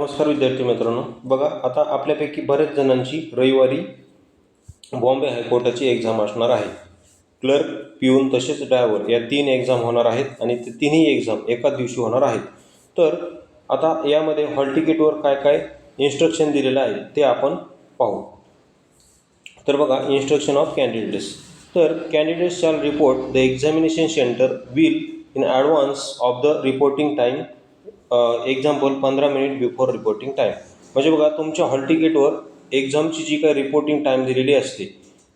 नमस्कार विद्यार्थी मित्रांनो, बघा आता आपल्यापैकी बऱ्याच जणांची रविवारी बॉम्बे हायकोर्टाची एक्झाम असणार आहे. क्लर्क, पिऊन तसेच ड्रायव्हर या 3 एक्झाम होणार आहेत आणि ते तिन्ही एक्झाम एकाच दिवशी होणार आहेत. तर आता यामध्ये हॉल तिकीटवर काय काय इन्स्ट्रक्शन दिलेलं आहे ते आपण पाहू. तर बघा, इन्स्ट्रक्शन ऑफ कॅन्डिडेट्स. तर candidates shall report the examination centre will in advance of the reporting time. Example 15 minute before reporting time. म्हणजे बघा, तुमच्या हॉल तिकीटवर एक्झामची जी काही रिपोर्टिंग टाईम दिलेली असते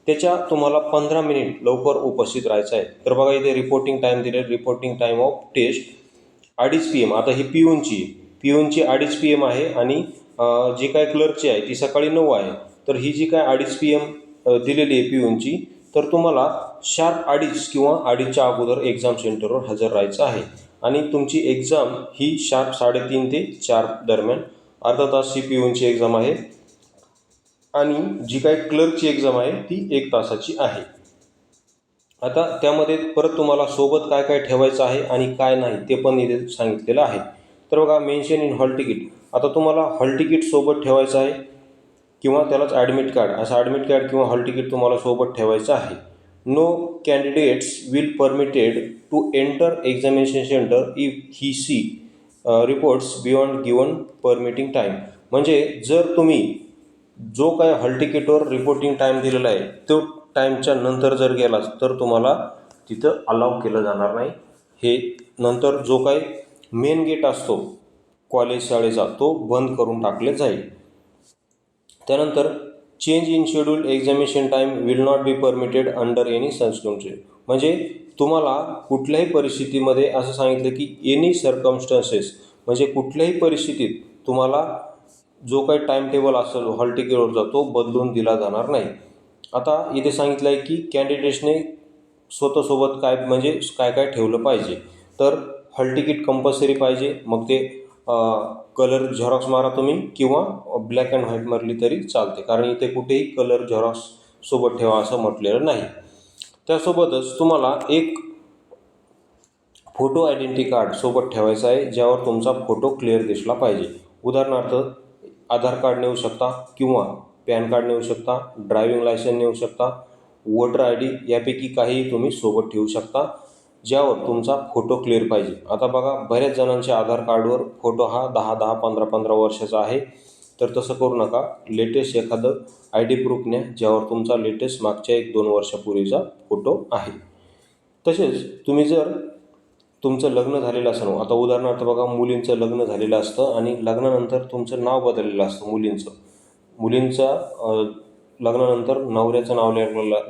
त्याच्या तुम्हाला 15 मिनिट लवकर उपस्थित राहायचं आहे. तर बघा, इथे रिपोर्टिंग टाईम दिले, reporting time of test 2:30 PM. आता ही पिऊनची 2:30 PM आहे आणि जी काय क्लर्कची आहे ती सकाळी 9 आहे. तर ही जी काय 2:30 PM दिलेली आहे पिऊनची, तर तुम्हाला शार्प 2:30 किंवा 2:30च्या अगोदर एक्झाम सेंटरवर हजर राहायचं आहे. आणि तुमची एक्झाम ही शार्प 3:30 ते 4 दरम्यान अर्धा तास ही पिऊनची एक्झाम आहे आणि जी काही क्लर्कची एक्झाम आहे ती 1 तासाची आहे. आता त्यामध्ये परत तुम्हाला सोबत काय काय ठेवायचं आहे आणि काय नाही ते पण इथे सांगितलेलं आहे. तर बघा, मेन्शन इन हॉल तिकीट. आता तुम्हाला हॉल तिकीट सोबत ठेवायचं आहे किंवा त्यालाच ॲडमिट कार्ड, असं ॲडमिट कार्ड किंवा हॉल तिकीट तुम्हाला सोबत ठेवायचं आहे. No candidates will permitted to enter examination centre if he she reports beyond given permitting time. म्हणजे जर तुम्ही जो काय हॉल तिकीटवर रिपोर्टिंग टाईम दिलेला आहे तो टाईमच्या नंतर जर गेलाच तर तुम्हाला तिथं अलाव केलं जाणार नाही. हे नंतर जो काही मेन गेट असतो कॉलेज शाळेचा तो बंद करून टाकले जाईल. त्यानंतर change in schedule examination time will not be permitted under any circumstances. म्हणजे तुम्हाला कुठल्याही परिस्थितीमध्ये असं सांगितलं की एनी सर्कमस्टन्सेस, म्हणजे कुठल्याही परिस्थितीत तुम्हाला जो काही टाईम टेबल असेल हॉल तिकीटवरचा तो बदलून दिला जाणार नाही. आता इथे सांगितलं आहे की कॅन्डिडेट्सने स्वतःसोबत काय म्हणजे काय काय ठेवलं पाहिजे. तर हॉल तिकीट कंपल्सरी पाहिजे, मग ते कलर झेरॉक्स मारा तुम्ही किंवा ब्लॅक अँड व्हाईट मारली तरी चालते, कारण इथे कुठेही कलर झेरॉक्स सोबत ठेवा असं म्हटलेलं नाही. त्यासोबतच तुम्हाला एक फोटो आयडेंटिटी कार्ड सोबत ठेवायचा आहे ज्यावर तुमचा फोटो क्लिअर दिसला पाहिजे. उदाहरणार्थ आधार कार्ड नेऊ शकता किंवा पॅन कार्ड नेऊ शकता, ड्रायव्हिंग लायसन्स नेऊ शकता, वोटर ID यापैकी काहीही तुम्ही सोबत ठेवू शकता ज्यावर तुमचा फोटो क्लिअर पाहिजे. आता बघा, बऱ्याच जणांच्या आधार कार्डवर फोटो हा 10-10, 15-15 वर्षाचा आहे. तर तसं करू नका. लेटेस्ट एखादं ID प्रूफ न्या ज्यावर तुमचा लेटेस्ट मागच्या 1-2 वर्षापूर्वीचा फोटो आहे. तसेच तुम्ही जर तुमचं लग्न झालेलं असेल, आता उदाहरणार्थ बघा, मुलींचं लग्न झालेलं असतं आणि लग्नानंतर तुमचं नाव बदललेलं असतं मुलींचा लग्नानंतर नवऱ्याचं नाव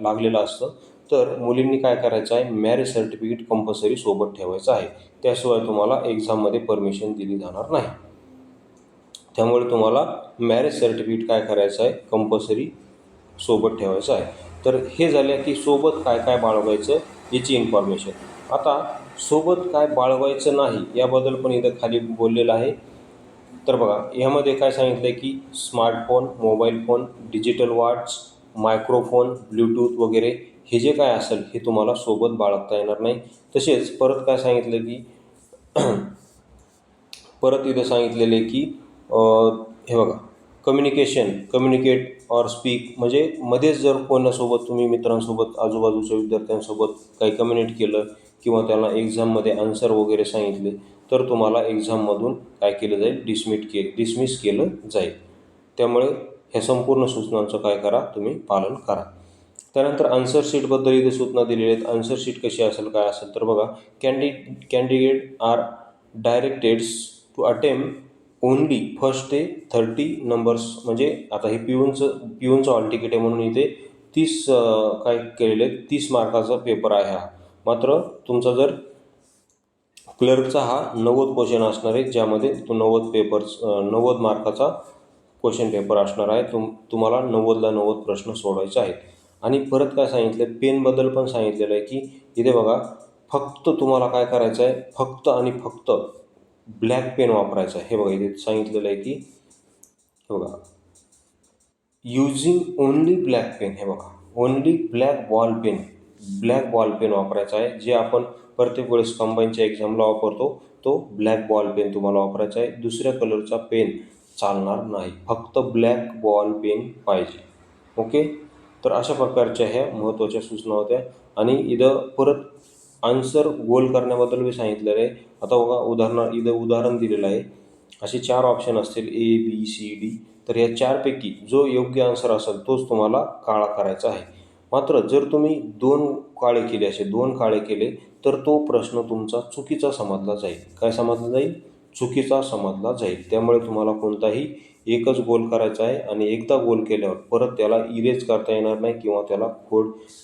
लागलेलं असतं. तर मुलींनी काय करायचं आहे, मॅरेज सर्टिफिकेट कंपल्सरी सोबत ठेवायचं आहे. त्याशिवाय तुम्हाला एक्झाममध्ये परमिशन दिली जाणार नाही. त्यामुळे तुम्हाला मॅरेज सर्टिफिकेट काय करायचं आहे, कंपल्सरी सोबत ठेवायचं आहे. तर हे झालं की सोबत काय काय बाळगायचं याची इन्फॉर्मेशन. आता सोबत काय बाळगायचं नाही याबद्दल पण इथं खाली बोललेलं आहे. तर बघा, ह्यामध्ये काय सांगितलं आहे की smartphone, mobile phone, digital watch, microphone, Bluetooth वगैरे हे जे काय असेल हे तुम्हाला सोबत बाळगता येणार नाही. तसेच परत काय सांगितलं की परत इथं सांगितलेलं आहे की हे बघा, कम्युनिकेट ऑर स्पीक, म्हणजे मध्येच जर कोणासोबत तुम्ही मित्रांसोबत आजूबाजूच्या विद्यार्थ्यांसोबत काही कम्युनिकेट केलं किंवा त्याला एक्झाममध्ये आन्सर वगैरे सांगितले तर तुम्हाला एक्झाममधून काय केलं जाईल, डिसमिस केलं जाईल. त्यामुळे ह्या संपूर्ण सूचनांचं काय करा, तुम्ही पालन करा. त्यानंतर आन्सर शीटबद्दल इथे सूचना दिलेल्या आहेत. आन्सर शीट कशी असेल काय असेल तर बघा, candidate are directed to attempt only first ते 30 नंबर्स. म्हणजे आता हे पिऊनचं हॉल तिकीट आहे म्हणून इथे 30 काय केलेले आहेत, 30 मार्काचा पेपर आहे हा. मात्र तुमचा जर क्लर्कचा हा 90 क्वेश्चन असणार आहे, ज्यामध्ये तो 90 मार्काचा क्वेश्चन पेपर असणार आहे. तुम्हाला 90ला 90 प्रश्न सोडवायचे आहेत. आणि परत काय सांगितलं, पेनबद्दल पण सांगितलेलं आहे की इथे बघा, फक्त तुम्हाला काय करायचं आहे, फक्त आणि फक्त ब्लॅक पेन वापरायचा आहे. हे बघा, इथे सांगितलेलं आहे की हे बघा, युजिंग ओनली ब्लॅक पेन. हे बघा, ओनली ब्लॅक बॉल पेन वापरायचा आहे. जे आपण प्रत्येक वेळेस कंबाईनच्या एक्झामला वापरतो तो ब्लॅक बॉल पेन तुम्हाला वापरायचा आहे. दुसऱ्या कलरचा पेन चालणार नाही. फक्त ब्लॅक बॉल पेन पाहिजे. ओके. तर अशा प्रकारच्या ह्या महत्त्वाच्या सूचना होत्या. आणि इथं परत आन्सर गोल करण्याबद्दल मी सांगितलेलं आहे. आता बघा इथं उदाहरण दिलेलं आहे. असे 4 ऑप्शन असतील ए, बी, सी, डी. तर या 4पैकी जो योग्य आन्सर असेल तोच तुम्हाला काळा करायचा आहे. मात्र जर तुम्ही 2 काळे केले, असे 2 काळे केले तर तो प्रश्न तुमचा चुकीचा समजला जाईल. काय समजला जाईल? चुकीचा समजला जाईल. त्यामुळे तुम्हाला कोणताही एकच गोल करायचा आहे आणि एकदा गोल केल्यावर परत त्याला इरेज करता येणार नाही किंवा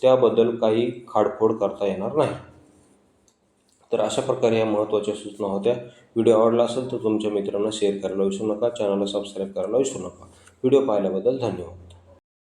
त्याबद्दल काही खाडखोड करता येणार नाही. तर अशा प्रकारे ह्या महत्त्वाच्या सूचना होत्या. व्हिडिओ आवडला असेल तर तुमच्या मित्रांना शेअर करायला विसरू नका. चॅनलला सबस्क्राईब करायला विसरू नका. व्हिडिओ पाहिल्याबद्दल धन्यवाद.